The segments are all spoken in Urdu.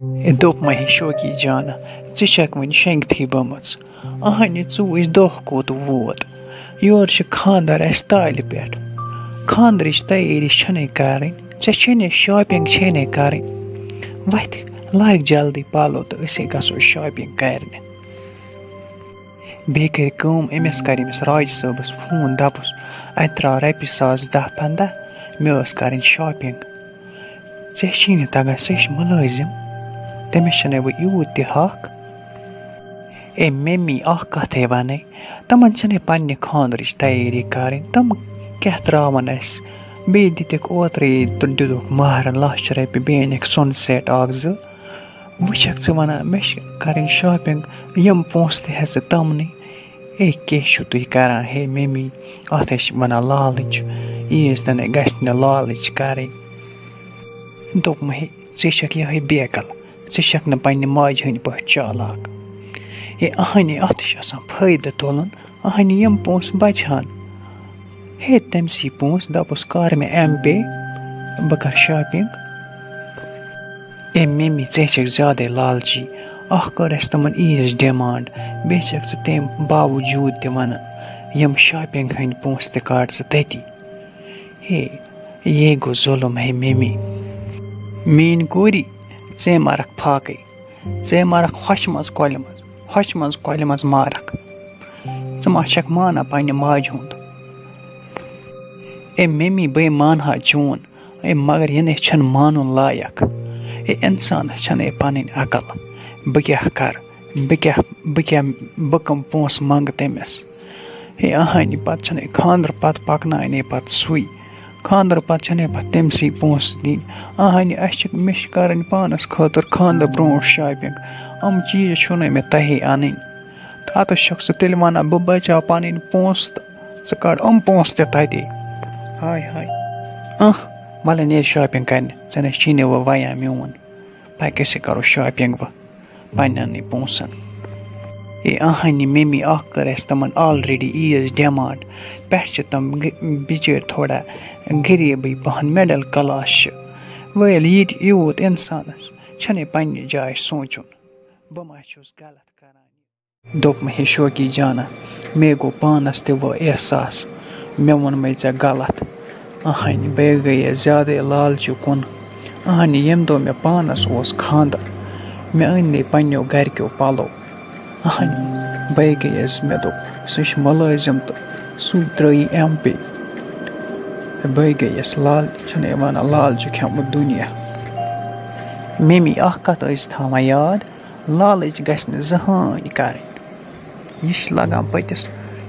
دوٚپ مےٚ شوقی جانا ژٕ چھَکھ وۄنۍ شٮ۪نٛگتھٕے بٔمٕژ اہنہِ ژوٗز دۄہ کوٚت ووت یورٕ چھِ خانٛدر اَسہِ تالہِ پٮ۪ٹھ خانٛدرٕچ تیٲری چھَنَے کَرٕنۍ ژےٚ چھَنَے شاپِنٛگ چھَنَے کَرٕنۍ وَتھِ لاگہِ جلدی پَلو تہٕ أسے گژھو شاپِنٛگ کَرنہِ بیٚیہِ کٔرۍ کٲم أمِس کَرِ أمِس راج صٲبَس فون دَپُس اَتہِ ترٛاو رۄپیہِ ساس 10-15 مےٚ ٲس کَرٕنۍ شاپِنٛگ ژےٚ چھی نہٕ تگان سُہ چھِ مُلٲزِم تٔمِس چھَنَے وۄنۍ یوٗت تہِ حق اے ممی اکھ کَتھَے وَنَے تِمَن چھَنَے پنٛنہِ خانٛدرٕچ تیٲری کَرٕنۍ تِم کیٛاہ ترٛاوَن اَسہِ بیٚیہِ دِتِکھ اوترَے دِتُکھ مہرَن $1,00,000 بیٚیہِ أنِکھ سۄنہٕ سٮ۪ٹ 1-2 وۄنۍ چھَکھ ژٕ وَنان مےٚ چھِ کَرٕنۍ شاپِنٛگ یِم پونٛسہٕ تہِ ہٮ۪ژٕ تِمنٕے اے کیٛاہ چھُو تُہۍ کَران ہے ممی اَتھ ٲسۍ وَنان لالٕچ ییٖژ تِنَے گژھِ نہٕ لالٕچ کَرٕنۍ دوٚپ مےٚ ہے ژٕ چھَکھ یِہوٚے بیکَل ژٕ چھَکھ نہٕ پنٛنہِ ماجہِ ہٕنٛدۍ پٲٹھۍ چالاک ہے اَہنہِ اَتھ چھُ آسان فٲیدٕ تُلُن اَہنہِ یِم پونٛسہٕ بچہٕ ہن ہے تٔمۍسی پونٛسہٕ دَپُس کَر مےٚ M-Pay بہٕ کَرٕ شاپِنٛگ اے ممی ژےٚ چھَکھ زیادَے لالچی اَکھ کٔر اَسہِ تِمَن عیٖذ ڈِمانٛڈ بیٚیہِ چھَکھ ژٕ تَمہِ باوجوٗد تہِ وَنان یِم شاپِنٛگ ہٕنٛدۍ پونٛسہٕ تہِ کَڑ ژٕ تٔتی ہے یے گوٚو ظُلُم ہے ممی میٛٲنۍ کوٗری ژے مارَکھ پھاکَے ژے مارَکھ ہۄچھِ منٛز کۄلہِ منٛز مارَکھ ژٕ ما چھَکھ مانان پنٛنہِ ماجہِ ہُنٛد اے ممی بٔے مانہٕ ہا چون اے مگر یہِ نَے چھَنہٕ مانُن لایق اے اِنسانَس چھَنَے پَنٕنۍ عقل بہٕ کیٛاہ کَرٕ بہٕ کَم پونٛسہٕ منٛگہٕ تٔمِس ہے اَہنہِ پَتہٕ چھَنَے خانٛدرٕ پَتہٕ پَکناونَے پَتہٕ سُے خانٛدرٕ پَتہٕ چھَنَے پَتہٕ تٔمۍسٕے پونٛسہٕ دِنۍ اَہنہِ مےٚ چھِ کَرٕنۍ پانَس خٲطرٕ خانٛدر برٛونٛٹھ شاپِنٛگ یِم چیٖز چھُنَے مےٚ تۄہے اَنٕنۍ تَتَس چھَکھ ژٕ تیٚلہِ وَنان بہٕ بچاو پَنٕنۍ پونٛسہٕ تہٕ ژٕ کَڑ پونٛسہٕ تہِ تَتے ہاے وَلہٕ نیرِ شاپِنٛگ کَرنہِ ژےٚ نَے چھی نہٕ وۄنۍ وَیان میون پَے کیسے کَرو شاپِنٛگ وۄنۍ پنٛنٮ۪نٕے پونٛسَن ہے اَہنہِ ممی اَکھ کٔر اَسہِ تِمَن آلرٔڈی عیٖذ ڈِمانٛڈ پٮ۪ٹھٕ چھِ تِم بِچٲرۍ تھوڑا غریٖبٕے پَہَن مِڈَل کلاس چھِ وٲلۍ ییٚتہِ یوٗت اِنسانَس چھَنَے پنٛنہِ جایہِ سونٛچُن بہٕ ما چھُس غلط کَران دوٚپ مےٚ ہے شوقی جانا مے گوٚو پانَس تہِ وۄنۍ احساس مےٚ ووٚنمَے ژےٚ غلط اَہنہِ بیٚیہِ گٔیَس زیادَے لالچہِ کُن اَہنہِ ییٚمہِ دۄہ مےٚ پانَس اوس خانٛدر مےٚ أنۍ نَے پنٛنیو گَرِکیو پَلو اَہنہِ بیٚیہِ گٔیَس مےٚ دوٚپ سُہ چھُ مُلٲزِم تہٕ سُے ترٛٲیی M-Pay بیٚیہِ گٔیَس چھَنَے وَنان لالچہِ کھیوٚمُت دُنیا ممی اَکھ کَتھ ٲسۍ تھاوان یاد لالٕچ گژھِ نہٕ زٕہٕنۍ کَرٕنۍ یہِ چھِ لَگان پٔتِس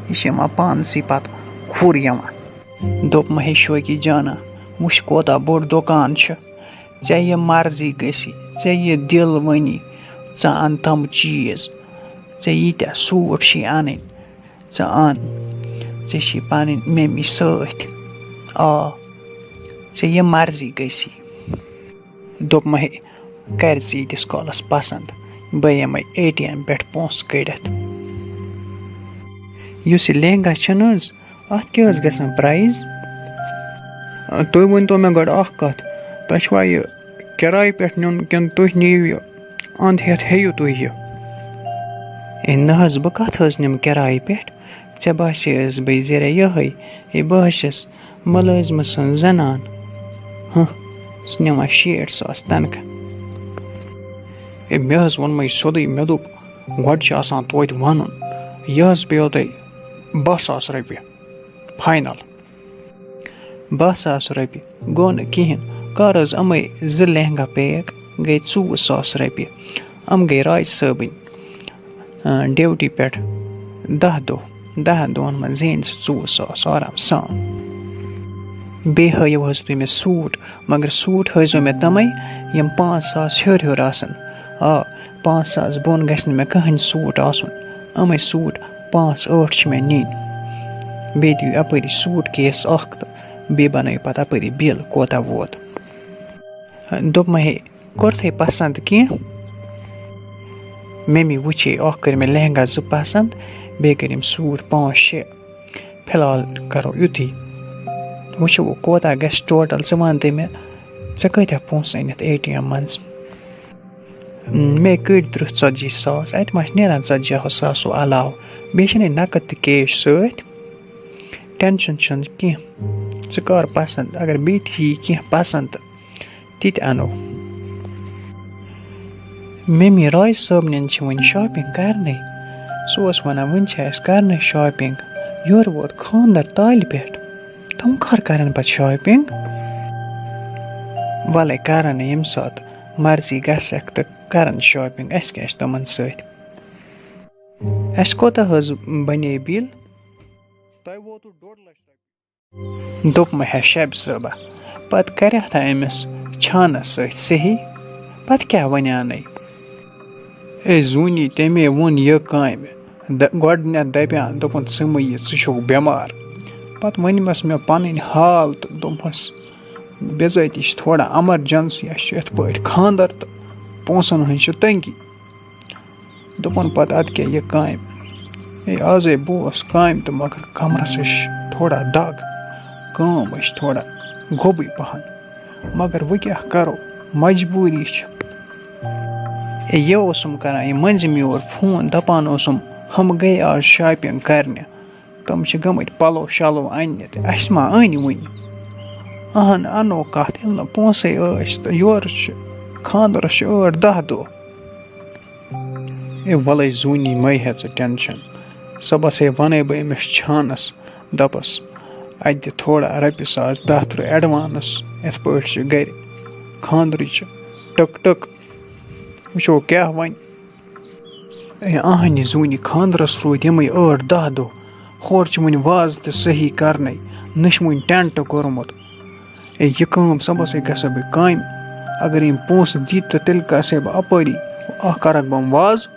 یہِ چھِ یِوان پانسٕے پَتہٕ کھُر یِوان دوٚپ مےٚ ہے شوقی جانا وٕچھ کوتاہ بوٚڑ دُکان چھُ ژےٚ یہِ مرضی گٔژھی ژےٚ یہِ دِل ؤنی ژٕ اَن تِم چیٖز ژےٚ ییٖتیٛاہ سوٗٹ چھی اَنٕنۍ ژٕ اَن ژےٚ چھی پَنٕنۍ ممی سۭتۍ ژےٚ یہِ مرضی گٔژھی دوٚپ مےٚ ہے کَرِ ژٕ ییٖتِس کالَس پَسنٛد بہٕ یِمَے ATM پٮ۪ٹھ پونٛسہٕ کٔڑِتھ یُس یہِ لہنٛگا چھُنہٕ حظ اَتھ کیٛاہ حظ گژھان پرٛایز تُہۍ ؤنۍتو مےٚ گۄڈٕ اَکھ کَتھ تۄہہِ چھُوا یہِ کِراے پٮ۪ٹھ نیُن کِنہٕ تُہۍ نِیِو یہِ اَنٛد ہٮ۪تھ ہیٚیِو تُہۍ یہِ ہے نہ حظ بہٕ کَتھ حظ نِمہٕ کِراے پٮ۪ٹھ ژےٚ باسے حظ بٕے زِرا یِہوٚے ہے بہٕ حظ چھَس مُلٲزمہٕ سٕنٛز زَنان سُہ نِوان 60,000 تنخواہ ہے مےٚ حظ ووٚنمَے سیوٚدُے مےٚ دوٚپ گۄڈٕ چھِ آسان تویتہِ وَنُن یہِ حظ پیٚیو تۄہہِ 10,000 رۄپیہِ فاینَل 10,000 رۄپیہِ گوٚو نہٕ کِہیٖنۍ کَر حظ یِمَے 2 لہنٛگا پیک گٔے 24,000 رۄپیہِ یِم گٔے راج صٲبٕنۍ ڈیوٹی پٮ۪ٹھ 10 دۄہ 10 دۄہَن منٛز زیٖنۍ ژٕ 24,000 آرام سان بیٚیہِ ہٲیِو حظ تُہۍ مےٚ سوٗٹ مگر سوٗٹ ہٲیزیو مےٚ تِمَے یِم 5,000 ہیوٚر آسَن 5,000 بۄن گژھِ نہٕ مےٚ کٕہٕنۍ سوٗٹ آسُن یِمَے سوٗٹ 5-8 چھِ مےٚ نِنۍ بیٚیہِ دِیِو اَپٲری سوٗٹ کیس اَکھ تہٕ بیٚیہِ بَنٲیِو پَتہٕ اَپٲری بِل کوتاہ ووت دوٚپ مےٚ ہے کوٚرتھَے پَسنٛد کینٛہہ ممی وٕچھے اَکھ کٔرۍ مےٚ لہنٛگا 2 پَسنٛد بیٚیہِ کٔرِم سوٗٹ 5-6 فِلحال کَرو یُتھُے وٕچھو وۄنۍ کوتاہ گژھِ ٹوٹَل ژٕ وَنتہٕ مےٚ ژےٚ کۭتیٛاہ پونٛسہٕ أنِتھ ATM منٛز مےٚ کٔڑۍ 30-40 اَتہِ ما چھِ نیران 40,000 علاوٕ بیٚیہِ چھِنہٕ نقد تہِ کیش سۭتۍ ٹٮ۪نشَن چھُنہٕ کینٛہہ ژٕ کر پَسنٛد اگر بیٚیہِ تہِ یی کینٛہہ پَسنٛد تہٕ تہِ تہِ اَنو ممی راے صٲبنٮ۪ن چھِ وۄنۍ شاپِنٛگ کَرنَے سُہ اوس وَنان وٕنۍ چھِ اَسہِ کَرنَے شاپِنٛگ یورٕ ووت خانٛدَر تالہِ پٮ۪ٹھ تِم کَر کَرَن پَتہٕ شاپِنٛگ وَلَے کَرَن ییٚمہِ ساتہٕ مرضی گژھٮ۪کھ تہٕ کَرَن شاپِنٛگ اَسہِ کیٛاہ چھِ تِمَن سۭتۍ اَسہِ کوتاہ حظ بنے بِل تۄہہِ ووتوٕ 1.5 لچھ رۄپیہِ دوٚپمَے ہے شَبہِ صٲبہ پَتہٕ کَریٛاہ تھا أمِس چھانَس سۭتۍ صحیح پَتہٕ کیٛاہ وَنیٛانَے اے زوٗنی تَمے ووٚن یہِ کامہِ گۄڈٕنٮ۪تھ دَپیٛان دوٚپُن ژٕ مہٕ یہِ ژٕ چھُکھ بٮ۪مار پَتہٕ ؤنۍمَس مےٚ پَنٕنۍ حال تہٕ دوٚپمَس بِضٲتی چھِ تھوڑا اَمَرجَنسی اَسہِ چھُ یِتھ پٲٹھۍ خانٛدَر تہٕ پونٛسَن ہٕنٛز چھِ تٔنگی دوٚپُن پَتہٕ اَدٕ کیٛاہ یہِ کامہِ ہے آزَے بہٕ اوس کامہِ تہٕ مگر کَمرَس ٲسۍ تھوڑا دَگ کٲم ٲسۍ تھوڑا گوٚبٕے پَہَن مگر وۄنۍ کیٛاہ کَرو مجبوٗری چھِ ہے یہِ اوسُم کَران یہِ مٔنٛزِم یور فون دَپان اوسُم ہُم گٔے آز شاپِنٛگ کَرنہِ تِم چھِ گٔمٕتۍ پَلو شَلو اَننہِ تہٕ اَسہِ ما أنۍ وٕنہِ اَہَن اَنو کَتھ ییٚلہِ نہٕ پونٛسَے ٲسۍ تہٕ یورٕ چھِ خانٛدرَس چھِ 8-10 دۄہ ہے وَلَے زوٗنی مَے ہے ژٕ ٹٮ۪نشَن صُبحس ہے وَنَے بہٕ أمِس چھانَس دَپَس اَتہِ دِ تھوڑا رۄپیہِ ساس 10 اٮ۪ڈوانٕس یِتھ پٲٹھۍ چھِ گَرِ خانٛدرٕچ ٹٕک ٹٕک وٕچھو کیٛاہ وَنہِ ہے اَہنہِ زوٗنہِ خانٛدرَس روٗدۍ یِمَے 8-10 دۄہ ہورٕ چھِ وٕنہِ وازٕ تہِ صحیح کَرنَے نہ چھِ وٕنہِ ٹٮ۪نٛٹ کوٚرمُت ہے یہِ کٲم صُبحسٕے گژھٕ بہٕ کامہِ اگر یِم پونٛسہٕ دِتۍ تہٕ تیٚلہِ گژھٕ ہے بہٕ اَپٲری اَکھ کَرَکھ بہٕ وازٕ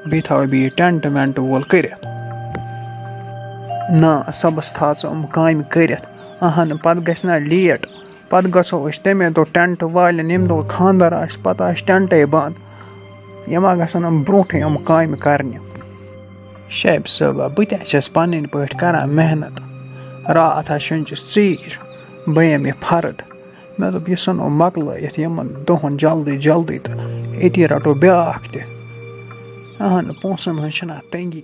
بیٚیہِ تھاوَے بہٕ یہِ ٹٮ۪نٛٹ وٮ۪نٛٹ وول کٔرِتھ نہ صُبحس تھاو ژٕ یِم کامہِ کٔرِتھ اَہَن پَتہٕ گژھِ نہ لیٹ پَتہٕ گژھو أسۍ تَمے دۄہ ٹٮ۪نٛٹ والٮ۪ن ییٚمہِ دۄہ خانٛدَر آسہِ پَتہٕ آسہِ ٹٮ۪نٛٹَے بنٛد یہِ ما گژھن یِم برونٛٹھٕے یِم کامہِ کَرنہِ شَبہِ صٲبہ بہٕ تہِ چھَس پَنٕنۍ پٲٹھۍ کَران محنت راتھ ہا شۄنٛجِس ژیٖرۍ بہٕ یِم یہِ فرٕد مےٚ دوٚپ یہِ ژھٕنو مۄکلٲیِتھ یِمَن دۄہَن جلدی جلدی تہٕ أتی رَٹو بیٛاکھ تہِ اَہَن پونٛسَن ہٕنٛز چھِنہ تٔنگی